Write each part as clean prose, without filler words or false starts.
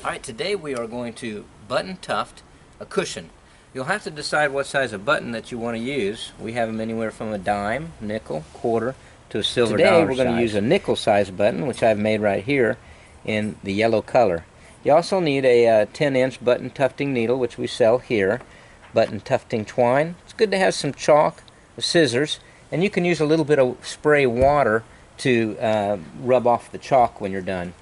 Alright, today we are going to button tuft a cushion. You'll have to decide what size of button that you want to use. We have them anywhere from a dime, nickel, quarter, to a silver dollar size. Today we're going to use a nickel size button, which I've made right here in the yellow color. You also need a 10-inch button tufting needle, which we sell here. Button tufting twine. It's good to have some chalk, scissors, and you can use a little bit of spray water to rub off the chalk when you're done.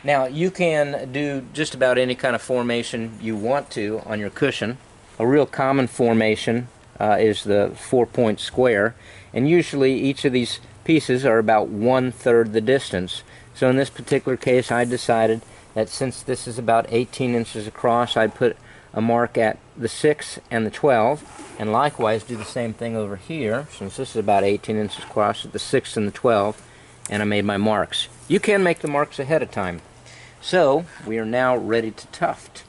Now, you can do just about any kind of formation you want to on your cushion. A real common formation is the 4-point square, and usually each of these pieces are about 1/3 the distance. So in this particular case, I decided that since this is about 18 inches across, I'd put a mark at the 6 and the 12, and likewise do the same thing over here, since this is about 18 inches across at the 6 and the 12, and I made my marks. You can make the marks ahead of time. So, we are now ready to tuft.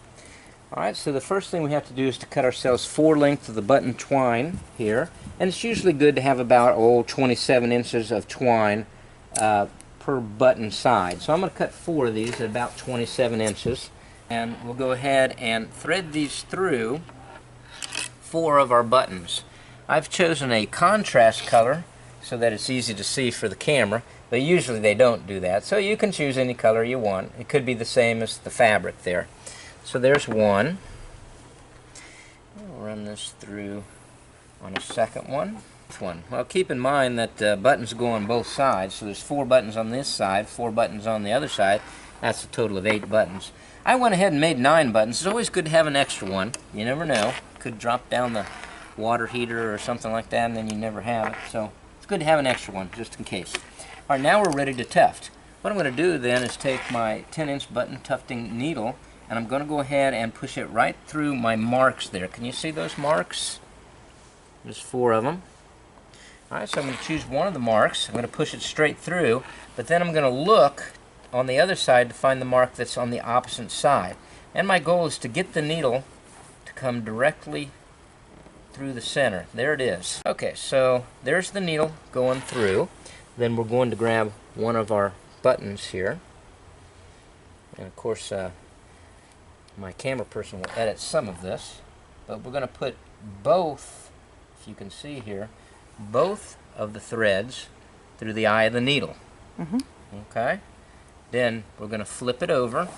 Alright, so the first thing we have to do is to cut ourselves 4 lengths of the button twine here, and it's usually good to have about 27 inches of twine per button side. So I'm going to cut 4 of these at about 27 inches, and we'll go ahead and thread these through 4 of our buttons. I've chosen a contrast color so that it's easy to see for the camera, but usually they don't do that, so you can choose any color you want. It could be the same as the fabric there. So there's one. We'll run this through on a second one. This one. Well, keep in mind that buttons go on both sides, so there's 4 buttons on this side, 4 buttons on the other side. That's a total of 8 buttons. I went ahead and made 9 buttons. It's always good to have an extra one. You never know. Could drop down the water heater or something like that, and then you never have it. So it's good to have an extra one, just in case. Alright, now we're ready to tuft. What I'm going to do then is take my 10-inch button tufting needle, and I'm going to go ahead and push it right through my marks there. Can you see those marks? There's 4 of them. Alright, so I'm going to choose one of the marks. I'm going to push it straight through, but then I'm going to look on the other side to find the mark that's on the opposite side. And my goal is to get the needle to come directly through the center. There it is. Okay, so there's the needle going through. Then we're going to grab one of our buttons here. And of course, my camera person will edit some of this. But we're going to put both, if you can see here, both of the threads through the eye of the needle. Okay? Then we're going to flip it over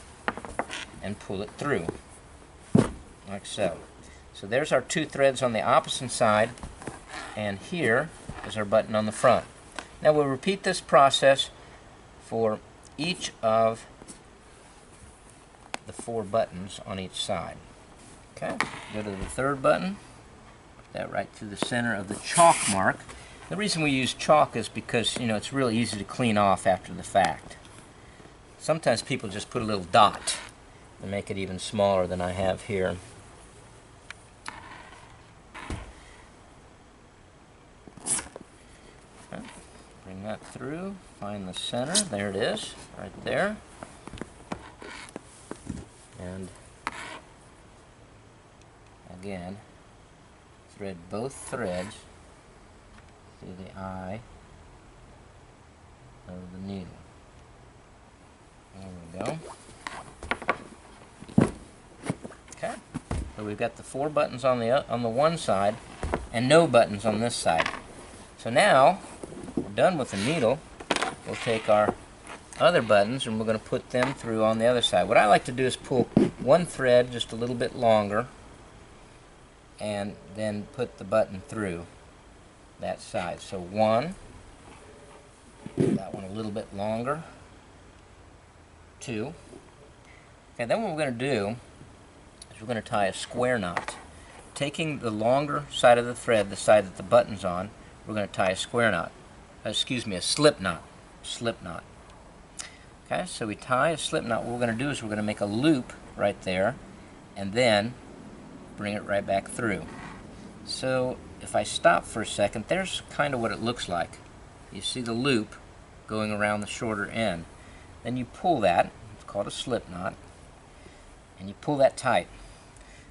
and pull it through, like so. So there's our 2 threads on the opposite side, and here is our button on the front. Now we'll repeat this process for each of the 4 buttons on each side. Okay, go to the 3rd button, put that right through the center of the chalk mark. The reason we use chalk is because, you know, it's really easy to clean off after the fact. Sometimes people just put a little dot and make it even smaller than I have here. Okay. Bring that through, find the center, there it is, right there. And again, thread both threads through the eye of the needle. There we go. Okay, so we've got the 4 buttons on the one side and no buttons on this side. So now we're done with the needle. We'll take our other buttons and we're going to put them through on the other side. What I like to do is pull one thread just a little bit longer and then put the button through that side. So 1, that one a little bit longer, 2. Okay, then what we're going to do is we're going to tie a square knot. Taking the longer side of the thread, the side that the button's on, we're going to tie a square knot. Excuse me, a slip knot. Slip knot. Okay, so we tie a slip knot. What we're going to do is we're going to make a loop right there and then bring it right back through. So if I stop for a second, there's kind of what it looks like. You see the loop going around the shorter end. Then you pull that, it's called a slip knot, and you pull that tight.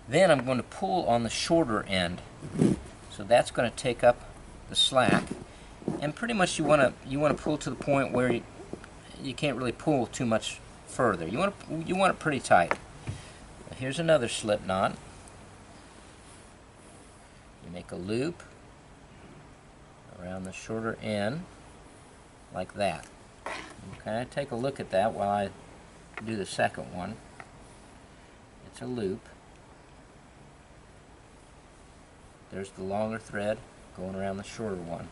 Then I'm going to pull on the shorter end. So that's going to take up the slack, and pretty much you want to pull to the point where you can't really pull too much further. You want it pretty tight. Here's another slip knot. You make a loop around the shorter end like that. Okay, take a look at that while I do the second one. It's a loop. There's the longer thread going around the shorter one.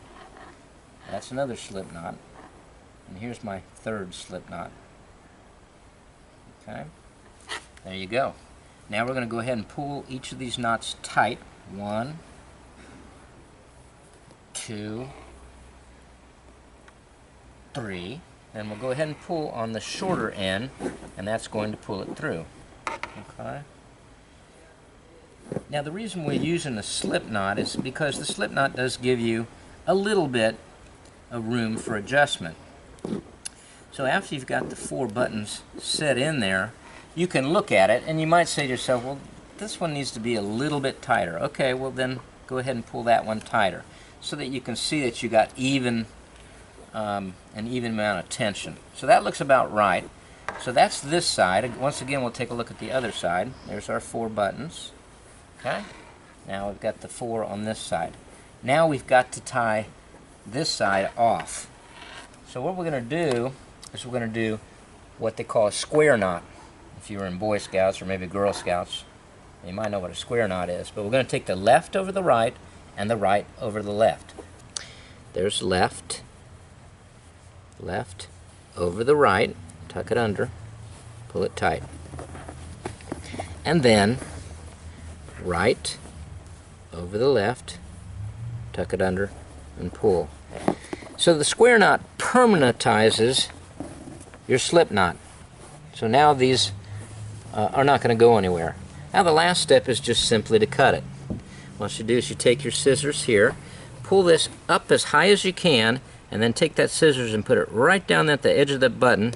That's another slip knot. And here's my third slip knot. Okay, there you go. Now we're going to go ahead and pull each of these knots tight. 1, 2, 3. Then we'll go ahead and pull on the shorter end, and that's going to pull it through. Okay. Now the reason we're using the slip knot is because the slip knot does give you a little bit of room for adjustment. So after you've got the 4 buttons set in there, you can look at it and you might say to yourself, well, this one needs to be a little bit tighter. Okay, well then go ahead and pull that one tighter so that you can see that you got an even amount of tension. So that looks about right. So that's this side. Once again, we'll take a look at the other side. There's our 4 buttons. Okay, now we've got the 4 on this side. Now we've got to tie this side off. So what we're going to do is we're going to do what they call a square knot. If you were in Boy Scouts or maybe Girl Scouts, you might know what a square knot is. But we're going to take the left over the right and the right over the left. There's left, left over the right, tuck it under, pull it tight. And then right over the left, tuck it under, and pull. So the square knot permanentizes your slip knot. So now these are not going to go anywhere. Now the last step is just simply to cut it. What you do is you take your scissors here, pull this up as high as you can, and then take that scissors and put it right down at the edge of the button,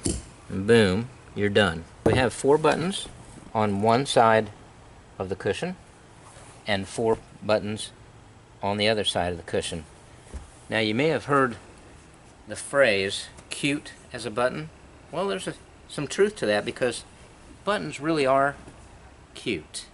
and boom, you're done. We have 4 buttons on one side of the cushion and 4 buttons on the other side of the cushion. Now you may have heard the phrase cute as a button. Well, there's some truth to that because buttons really are cute.